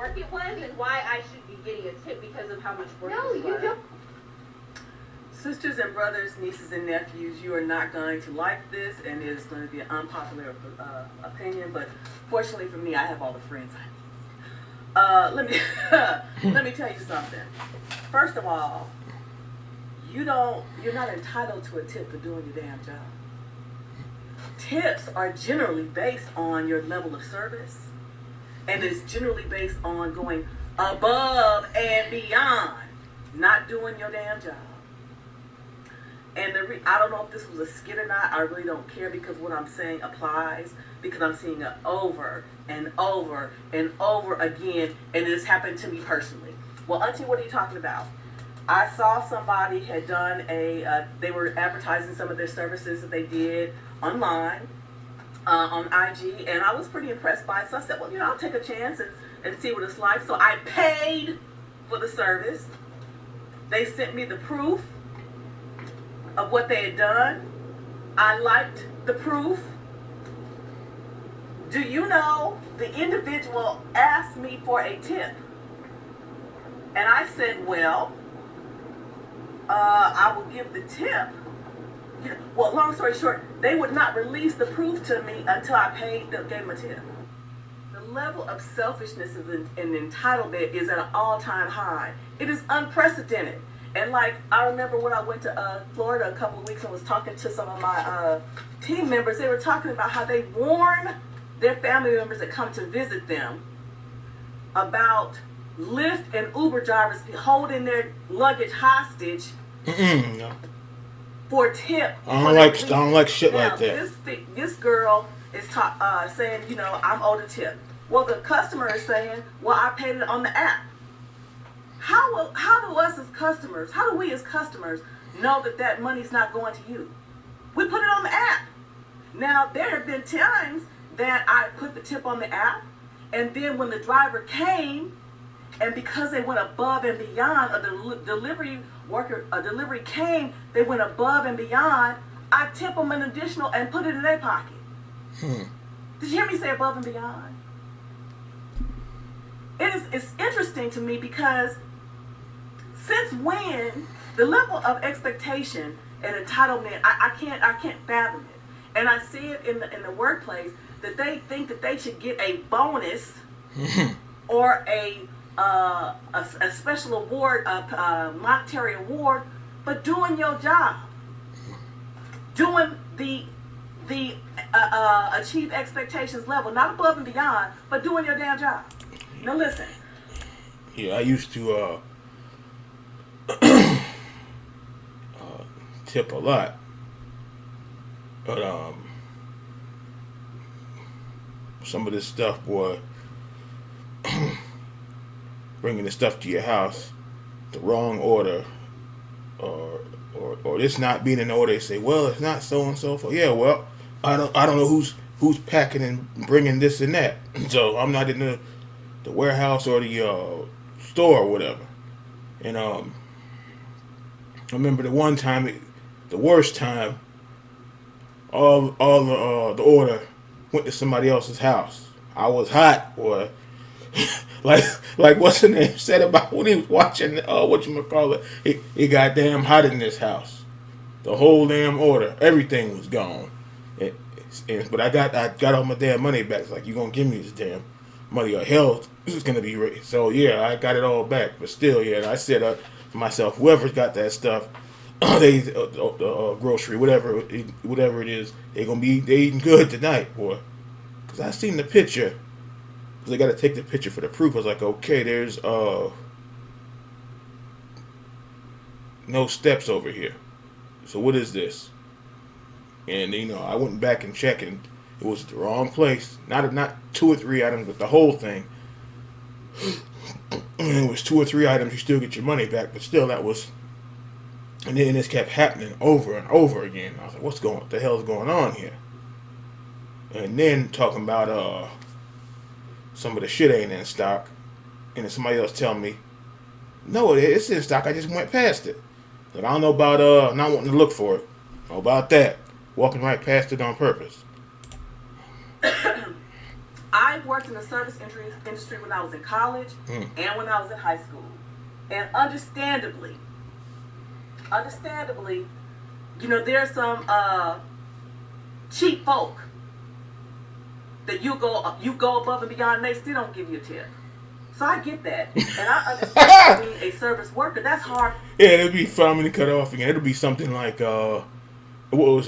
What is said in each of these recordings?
work it was and why I should be getting a tip because of how much work it was. No, you don't. Sisters and brothers, nieces and nephews, you are not going to like this, and it is going to be an unpopular opinion, but fortunately for me, I have all the friends I need. Let me let me tell you something. First of all, you're not entitled to a tip for doing your damn job. Tips are generally based on your level of service, and it's generally based on going above and beyond, not doing your damn job. And I don't know if this was a skit or not. I really don't care because what I'm saying applies, because I'm seeing it over and over and over again, and it's happened to me personally. Well, Auntie, what are you talking about? I saw somebody had done they were advertising some of their services that they did online on IG, and I was pretty impressed by it. So I said, well, I'll take a chance and see what it's like. So I paid for the service. They sent me the proof of what they had done. I liked the proof. Do you know the individual asked me for a tip? And I said, well, I will give the tip. Well, long story short, they would not release the proof to me until I gave them a tip. The level of selfishness and entitlement is at an all-time high. It is unprecedented. And like, I remember when I went to Florida a couple of weeks and was talking to some of my team members, they were talking about how they warn their family members that come to visit them about Lyft and Uber drivers holding their luggage hostage No. for a tip. I don't like shit now, like that. This girl is saying, I'm owed a tip. Well, the customer is saying, well, I paid it on the app. How do we as customers know that money's not going to you? We put it on the app. Now, there have been times that I put the tip on the app, and then when the driver came, and because they went above and beyond, a delivery came, they went above and beyond, I tip them an additional and put it in their pocket. Did you hear me say above and beyond? It's interesting to me because since when the level of expectation and entitlement, I can't fathom it. And I see it in the workplace that they think that they should get a bonus or a special award, a monetary award, but doing your job, doing the achieve expectations level, not above and beyond, but doing your damn job. Now listen. Yeah, I used to tip a lot, but some of this stuff, boy, bringing the stuff to your house, the wrong order, or this not being in order. They say, well, it's not so and so forth. Yeah, well, I don't know who's packing and bringing this and that. So I'm not in the warehouse or the store or whatever. And I remember the one time, the worst time, all the order went to somebody else's house. I was hot, boy. like what's the name said about when he was watching whatchamacallit, it got damn hot in this house. The whole damn order, everything was gone. But I got all my damn money back. It's like, you gonna give me this damn money or hell, this is gonna be rich. So yeah, I got it all back. But still, yeah, I said to myself, whoever's got that stuff, they grocery, whatever it is, they eating good tonight, boy. Cause I seen the picture. Cause they got to take the picture for the proof. I was like, okay, there's no steps over here. So what is this? And I went back and checked, and it was the wrong place. Not 2 or 3 items, but the whole thing. And it was 2 or 3 items, you still get your money back, but still that was. And then this kept happening over and over again. I was like, what the hell's going on here? And then talking about some of the shit ain't in stock, and then somebody else tell me, no, it's in stock. I just went past it. Like, I don't know about not wanting to look for it. How about that? Walking right past it on purpose. I worked in the service industry when I was in college and when I was in high school. And understandably, you know, there's some cheap folk that you go above and beyond, and they still don't give you a tip. So I get that, and I understand being a service worker. That's hard. Yeah, it'll be fun when to cut off again. It'll be something like I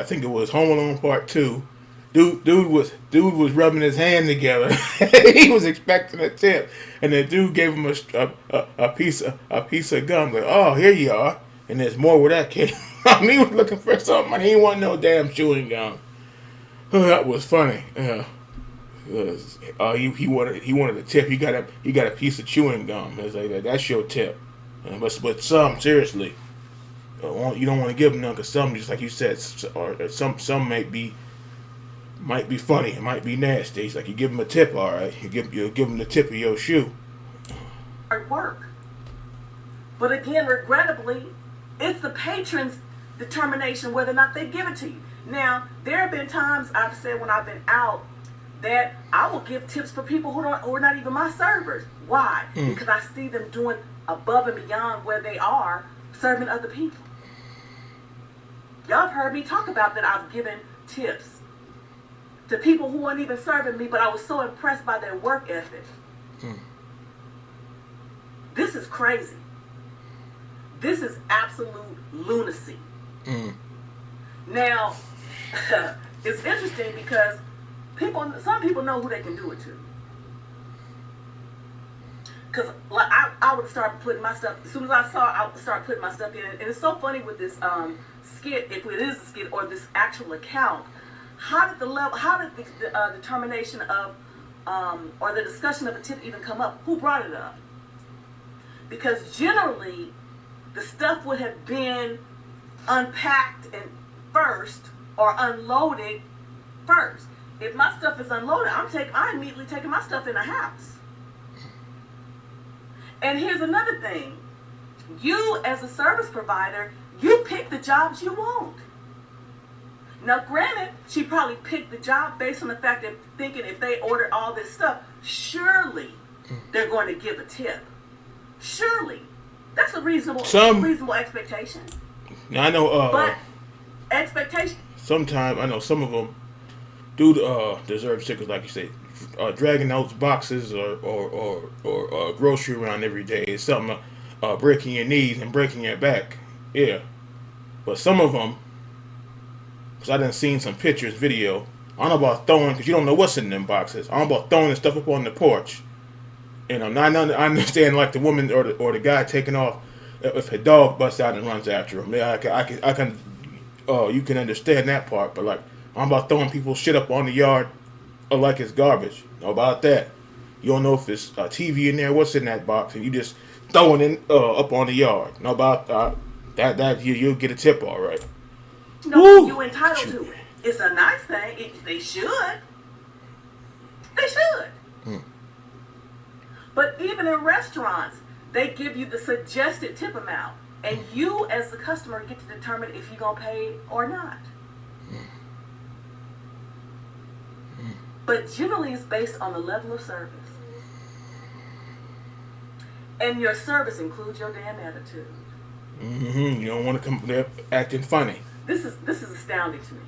think it was Home Alone Part 2. Dude was rubbing his hand together. He was expecting a tip, and the dude gave him a piece of gum. Like, oh, here you are, and there's more where that came from. He was looking for something, and he didn't want no damn chewing gum. Oh, that was funny. Yeah. He wanted a tip. He got a piece of chewing gum. It's like that's your tip. But some seriously, you don't want to give them none, because some, just like you said, or some might be funny. It might be nasty. It's like you give them a tip, all right. You give them the tip of your shoe. Hard work. But again, regrettably, it's the patron's determination whether or not they give it to you. Now, there have been times I've said when I've been out that I will give tips for people who are not even my servers. Why? Because I see them doing above and beyond where they are serving other people. Y'all have heard me talk about that. I've given tips to people who weren't even serving me, but I was so impressed by their work ethic. This is crazy. This is absolute lunacy. Now, it's interesting because some people know who they can do it to. Because like I would start putting my stuff, as soon as I would start putting my stuff in. And it's so funny with this skit, if it is a skit or this actual account, how did the determination of, or the discussion of a tip even come up? Who brought it up? Because generally, the stuff would have been unpacked first or unloaded first. If my stuff is unloaded, I'm immediately taking my stuff in the house. And here's another thing. You, as a service provider, you pick the jobs you want. Now, granted, she probably picked the job based on the fact that thinking if they order all this stuff, surely they're going to give a tip. Surely. That's a reasonable expectation. Now, I know, but expectation. Sometimes, I know some of them do deserve stickers, like you say. Dragging those boxes or grocery around every day is something, breaking your knees and breaking your back. Yeah. But some of them, because I done seen some pictures, video, I don't know about throwing, because you don't know what's in them boxes. I don't know about throwing the stuff up on the porch. And I understand, like the woman or the guy taking off, if a dog busts out and runs after him. Yeah, I can you can understand that part. But like, I'm about throwing people's shit up on the yard like it's garbage. Know about that. You don't know if it's a TV in there, what's in that box, and you just throwing it up on the yard. Know about that you'll get a tip, all right. No, you're entitled to it. It's a nice thing. They should. They should. But even in restaurants, they give you the suggested tip amount, and you, as the customer, get to determine if you're gonna pay or not. But generally, it's based on the level of service. And your service includes your damn attitude. You don't want to come there acting funny. This is astounding to me.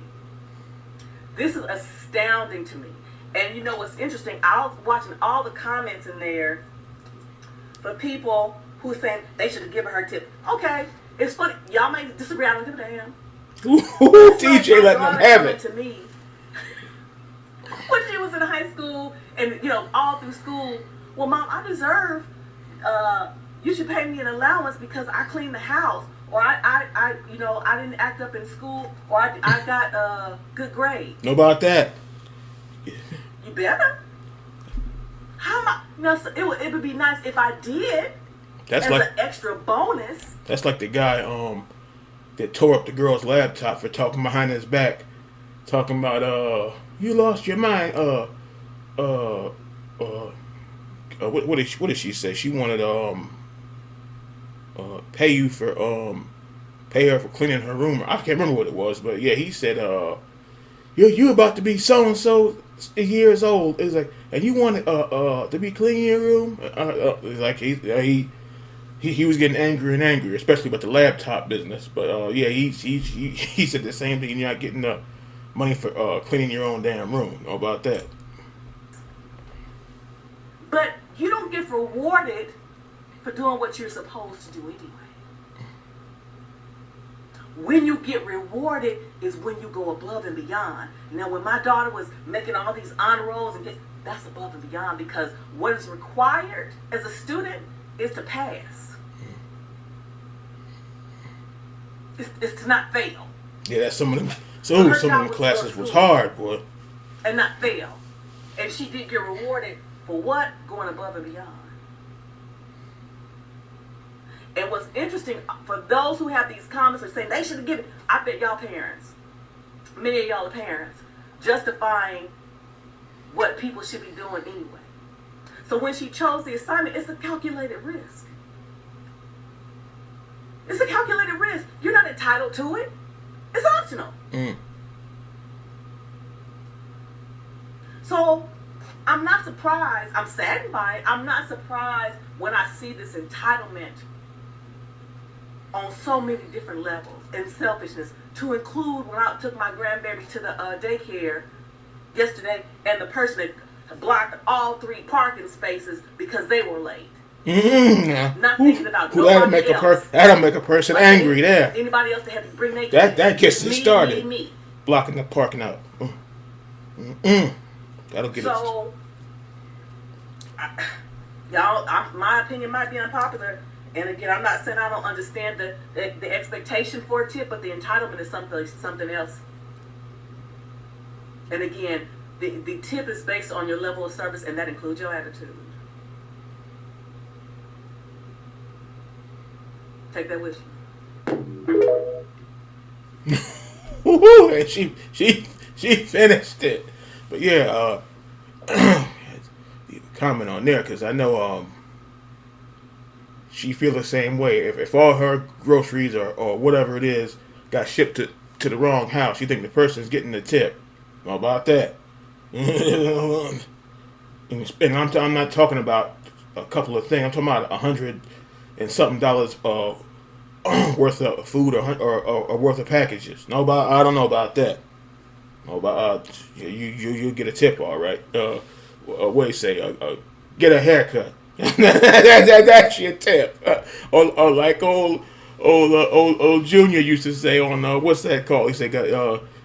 This is astounding to me. And you know what's interesting? I was watching all the comments in there for people who saying they should have given her a tip. Okay, it's funny. Y'all may disagree. I don't give a damn. TJ letting them have it. To me, when she was in high school and all through school, well, Mom, I deserve. You should pay me an allowance because I cleaned the house, or I didn't act up in school, or I got a good grade. Know about that? You better. How am I? No, so it would be nice if I did. That's as like an extra bonus. That's like the guy that tore up the girl's laptop for talking behind his back, talking about you lost your mind. What did she say? She wanted pay her for cleaning her room. I can't remember what it was, but yeah, he said you about to be so and so years old. It's like, and you want to be cleaning your room. It's like he was getting angrier and angrier, especially about the laptop business. But yeah, he said the same thing. You're not getting the money for cleaning your own damn room. How about that? But you don't get rewarded for doing what you're supposed to do anyway. When you get rewarded is when you go above and beyond. Now, when my daughter was making all these honor rolls, that's above and beyond, because what is required as a student is to pass. It's to not fail. Yeah, that's some of them. Some of them classes was hard, boy. And not fail. And she did get rewarded for what? Going above and beyond. And what's interesting, for those who have these comments are saying they should have given, I bet y'all parents, many of y'all are parents, justifying what people should be doing anyway. So when she chose the assignment, it's a calculated risk. It's a calculated risk. You're not entitled to it. It's optional. So I'm not surprised. I'm saddened by it. I'm not surprised when I see this entitlement on so many different levels, and selfishness, to include when I took my grandbaby to the daycare yesterday, and the person that blocked all 3 parking spaces because they were late. Not thinking about nobody else. That'll make a person angry there. Anybody else that had to bring their kids. That gets it started. Me. Blocking the parking out. That'll get so, y'all, my opinion might be unpopular. And again, I'm not saying I don't understand the expectation for a tip, but the entitlement is something else. And again, the tip is based on your level of service, and that includes your attitude. Take that with you. Woohoo! And she finished it. But yeah, comment on there, because I know she feel the same way. If all her groceries or whatever it is got shipped to the wrong house, you think the person's getting the tip. How about that? And I'm not talking about a couple of things. I'm talking about $100 and something worth of food or worth of packages. I don't know about that. You get a tip, all right. What do you say? Get a haircut. That's your tip. Or like old Junior used to say on what's that called? He said,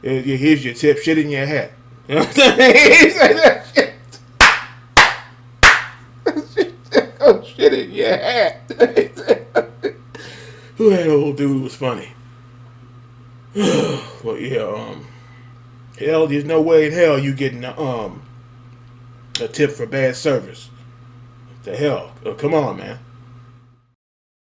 "Here's your tip. Shit in your hat." You know what I'm saying? He said that shit. Oh, shit in your hat. Who that old dude was funny? Well, yeah. Hell, there's no way in hell you getting a tip for bad service. The hell? Come on, man.